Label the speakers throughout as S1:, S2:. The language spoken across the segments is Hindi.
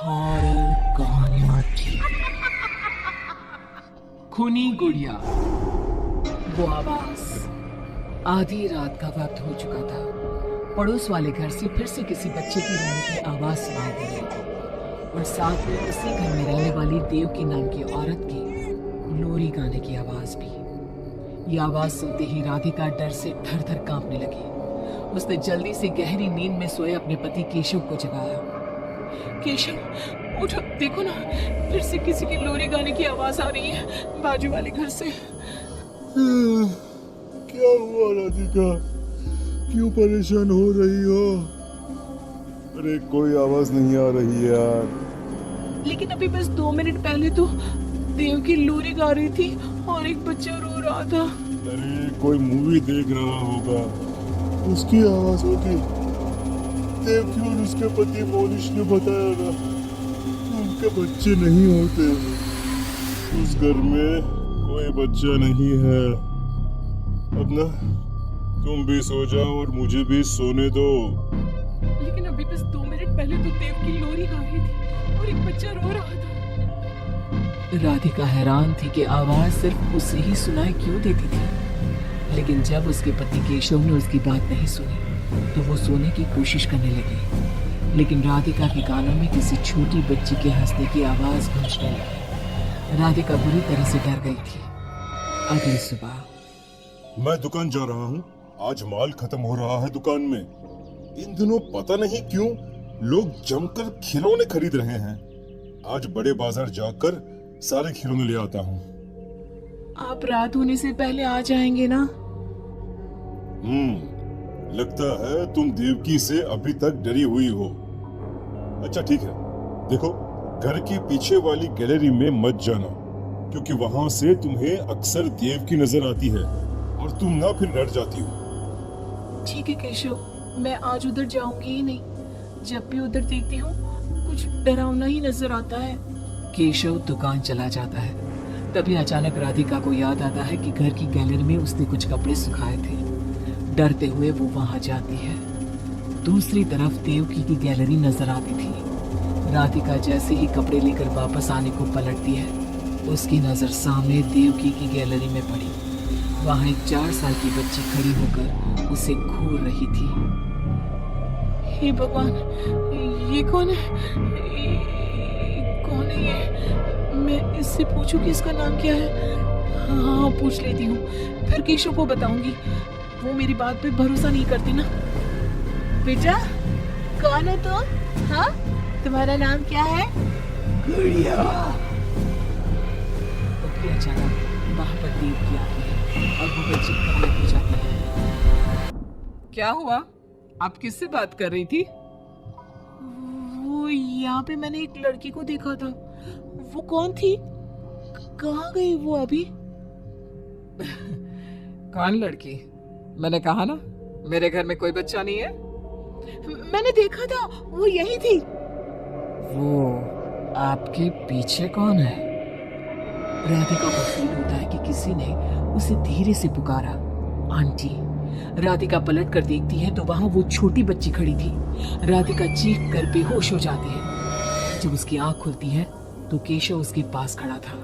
S1: हॉरर कहानियां थी। खूनी गुड़िया। वो आवाज। आधी रात का वक्त हो चुका था। पड़ोस वाले घर से फिर से किसी बच्चे की रोने की आवाज सुनाई दे रही थी और साथ में उसी घर में रहने वाली देवकी नाम की औरत की लोरी गाने की आवाज भी। ये आवाज सुनते ही राधिका डर से थर थर कांपने लगी। उसने जल्दी से गहरी नींद में सोए अपने पति केशव को जगाया। केशव, उठो, देखो ना, फिर से किसी की लोरी गाने की आवाज आ रही है बाजू वाले घर से।
S2: क्या हुआ राधिका? क्यों परेशान हो रही हो? अरे कोई आवाज नहीं आ रही यार।
S1: लेकिन अभी बस 2 मिनट पहले तो देव की लोरी गा रही थी और एक बच्चा रो रहा था।
S2: अरे कोई मूवी देख रहा होगा, उसकी आवाज होगी। देवकी और उसके पति मोनिश ने बताया ना, उनके बच्चे नहीं होते। उस घर में कोई बच्चा नहीं है। अब ना तुम भी सो जाओ और मुझे भी सोने दो।
S1: लेकिन अभी बस 2 मिनट पहले तो देव की लोरी गा रही थी और एक बच्चा रो रहा था। राधिका हैरान थी कि आवाज सिर्फ उसे ही सुनाई क्यों देती थी। लेकिन जब उसके पति केशव ने उसकी बात नहीं सुनी तो वो सोने की कोशिश करने लगी। लेकिन राधिका के कानों में किसी छोटी बच्ची के हंसने की आवाज गूंजने लगी। राधिका बुरी तरह से डर गई थी। अगली सुबह।
S2: मैं दुकान जा रहा हूँ, आज माल खत्म हो रहा है दुकान में। इन दिनों पता नहीं क्यों लोग जमकर खिलौने खरीद रहे हैं। आज बड़े बाजार जाकर सारे खिलौने ले आता हूँ।
S1: आप रात होने से पहले आ जाएंगे ना?
S2: लगता है तुम देवकी से अभी तक डरी हुई हो। अच्छा ठीक है, देखो घर के पीछे वाली गैलरी में मत जाना, क्योंकि वहां से तुम्हें अक्सर देवकी नजर आती है और तुम ना फिर डर जाती हो।
S1: ठीक है केशव, मैं आज उधर जाऊंगी ही नहीं। जब भी उधर देखती हूँ कुछ डरावना ही नजर आता है। केशव दुकान चला जाता है। तभी अचानक राधिका को याद आता है कि घर की गैलरी में उसने कुछ कपड़े सुखाए थे। डरते हुए वो वहां जाती है। दूसरी तरफ देवकी की गैलरी नजर आती थी। राधिका जैसे ही कपड़े लेकर वापस आने को पलटती है, उसकी नजर सामने देवकी की गैलरी में पड़ी। वहां एक 4 साल की बच्ची खड़ी होकर उसे घूर रही थी। हे भगवान, ये कौन है? कौन है ये? मैं इससे पूछूं कि इसका नाम क्या है? हाँ, पूछ लेती हूँ, फिर केशव को बताऊंगी। वो मेरी बात पे भरोसा नहीं करते ना। बेटा, कौन हो तुम? हाँ, तुम्हारा नाम क्या है? गुड़िया। अचानक वहां पर देवकी आती है और वो बच्ची गायब हो जाती है। क्या हुआ? आप किससे बात कर रही थी? वो यहाँ पे मैंने एक लड़की को देखा था। वो कौन थी? कहाँ गई वो अभी? कौन लड़की? मैंने कहा ना, मेरे घर में कोई बच्चा नहीं है। मैंने देखा था, वो यही थी। वो आपके पीछे कौन है? राधिका को फील होता है कि किसी ने उसे धीरे से पुकारा, आंटी। राधिका पलट कर देखती है तो वहां वो छोटी बच्ची खड़ी थी। राधिका चीख कर बेहोश हो जाती है। जब उसकी आंख खुलती है तो केशव उसके पास खड़ा था।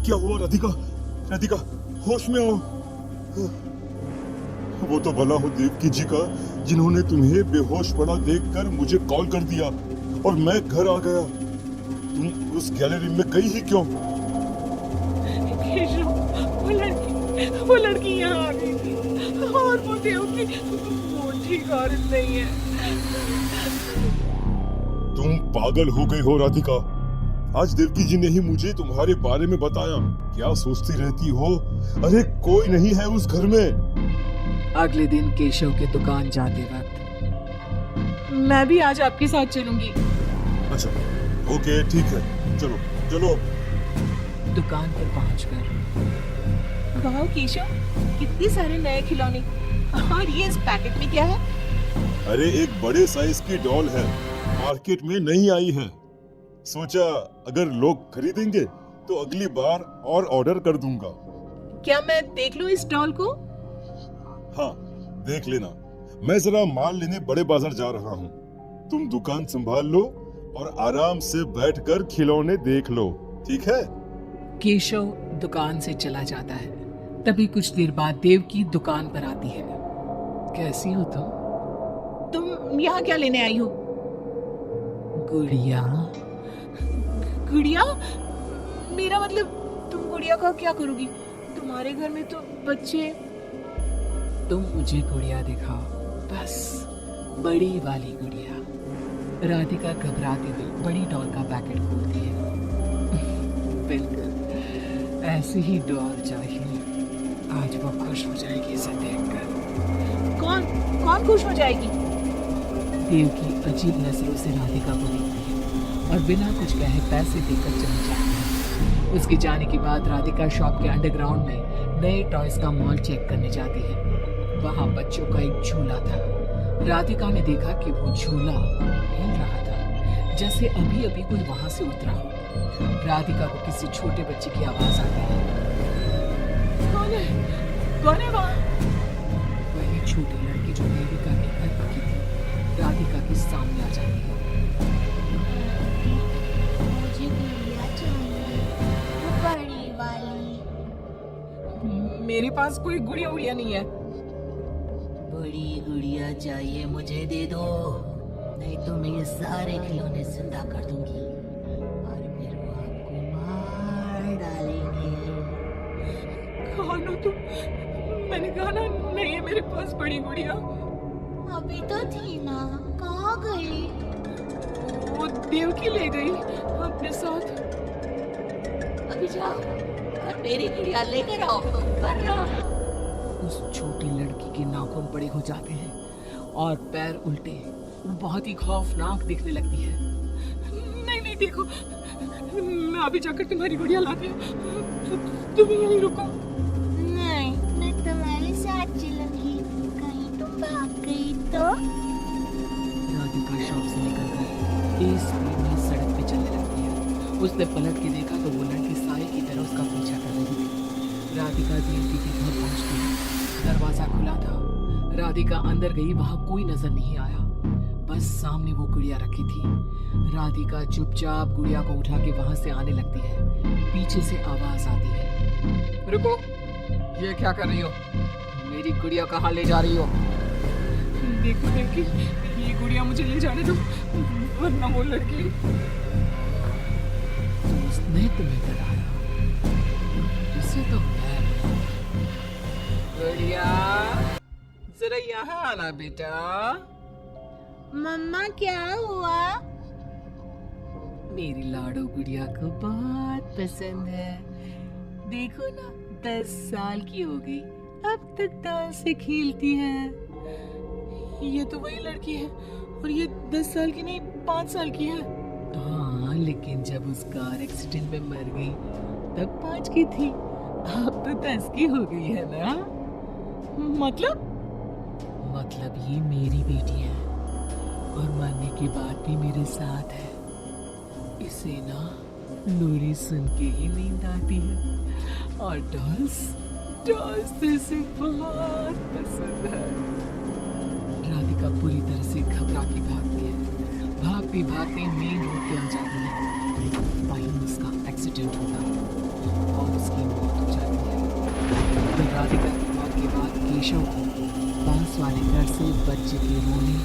S2: क्या हुआ राधिका? राधिका, होश में आओ। वो तो भला हो देवकी जी का, जिन्होंने तुम्हें बेहोश पड़ा देखकर मुझे कॉल कर दिया और मैं घर आ गया। तुम उस गैलरी में गई ही क्यों?
S1: केशव, वो लड़की यहाँ आ गई थी और वो देवकी, वो ठीक औरत नहीं है।
S2: तुम पागल हो गई हो राधिका। आज देवकी जी ने ही मुझे तुम्हारे बारे में बताया। क्या सोचती रहती हो? अरे कोई नहीं है उस घर में।
S1: अगले दिन केशव के दुकान जाते वक्त, मैं भी आज आपके साथ चलूंगी।
S2: अच्छा ओके ठीक है, चलो चलो।
S1: दुकान पर पहुंचकर, वाह केशव, कितने सारे नए खिलौने। और ये इस पैकेट में क्या है?
S2: अरे एक बड़े साइज की डॉल है, मार्केट में नहीं आई है। सोचा अगर लोग खरीदेंगे तो अगली बार और ऑर्डर कर दूंगा।
S1: क्या मैं देख लूं इस डॉल को?
S2: हाँ देख लेना। मैं जरा माल लेने बड़े बाजार जा रहा हूँ। तुम दुकान संभाल लो और आराम से बैठकर खिलौने देख लो, ठीक है?
S1: केशव दुकान से चला जाता है। तभी कुछ देर बाद देवकी दुकान पर आती है। कैसी हो तुम यहाँ क्या लेने आई हो? गुड़िया। गुड़िया? मेरा मतलब तुम गुड़िया का क्या करोगी? तुम्हारे घर में तो बच्चे। तुम मुझे गुड़िया दिखाओ, बस बड़ी वाली गुड़िया। राधिका घबराती हुई बड़ी डॉल का पैकेट खोलती है। बिल्कुल ऐसी ही डॉल चाहिए। आज वो खुश हो जाएगी इसे देखकर। कौन खुश हो जाएगी? देवकी अजीब नजरों से राधिका को देखती है और बिना कुछ कहे पैसे देकर चली जाती है। उसके जाने के बाद राधिका शॉप के अंडरग्राउंड में नए टॉयज का मॉल चेक करने जाती है। वहाँ बच्चों का एक झूला था। राधिका ने देखा कि वो झूला हिल रहा था, जैसे अभी अभी कोई वहां से उतरा हो। राधिका को किसी छोटे बच्चे की आवाज आती है। कौन है वहाँ? वही छोटी लड़की जो देविका के घर पकी थी, राधिका के सामने आ जाती है।
S3: मुझे गुड़िया चाहिए, वो बड़ी वाली।
S1: मेरे पास कोई गुड़िया उड़िया नहीं है।
S4: बड़ी गुड़िया चाहिए, मुझे दे दो, नहीं तो मैं ये सारे खिलौने जिंदा कर दूंगी और फिर वो आपको मार डालेंगे।
S1: कौन हो तुम? मैंने कहा ना नहीं है मेरे पास बड़ी गुड़िया।
S3: अभी तो थी ना, कहाँ गई?
S1: वो देवकी ले गई अपने साथ।
S4: अभी जाओ और मेरी गुड़िया लेकर आओ, वरना
S1: उस छोटी लड़की के नाखून बड़े हो जाते हैं और पैर उल्टे। वो बहुत ही खौफनाक दिखने लगती है। नहीं देखो, मैं अभी जाकर तुम्हारी गुड़िया लाती हूँ। तुम यहीं रुको।
S3: नहीं, मैं तुम्हारे साथ चलूंगी। कहीं तुम भाग गई तो?
S1: राधिका शॉप से निकलकर तेज स्पीड में सड़क पे चलने लगती है। उसने पलट के देखा तो वो लड़की साए की तरह उसका पीछा कर रही थी। राधिका देवकी के घर पहुंच गई। दरवाजा खुला था। राधिका अंदर गई, वहां कोई नजर नहीं आया, बस सामने वो गुड़िया रखी थी। राधिका चुपचाप गुड़िया को उठा के वहां से आने लगती है। पीछे से आवाज आती है, रुको, ये क्या कर रही हो? मेरी गुड़िया कहाँ ले जा रही हो? देखो देवकी, ये गुड़िया मुझे ले जाने दो, वरना वो लड़की। तो उसने तुम्हें डराया? इसे तो मैं गुड़िया, जरा यहाँ आना बेटा।
S3: मम्मा क्या हुआ?
S1: मेरी लाडो गुड़िया को बहुत पसंद है। देखो ना, 10 साल की हो गई, अब तक डांस से खेलती है। ये तो वही लड़की है, और ये 10 साल की नहीं 5 साल की है। हाँ, लेकिन जब उस कार एक्सीडेंट में मर गई तब 5 की थी, अब तो 10 की हो गई है ना। मतलब ये मेरी बेटी है और मरने के बाद भी मेरे साथ है। इसे ना लोरी सुन के ही नींद आती है और डॉल्स तो इसे बहुत पसंद है। राधिका पूरी तरह से घबरा के भागती है। भागते मेन रोड पे आ जाती है। वहीं उसका एक्सीडेंट होता है और उसकी मौत हो जाती है। तो राधिका की मौत के बाद केशव को पास वाले घर से बच्चे के रोने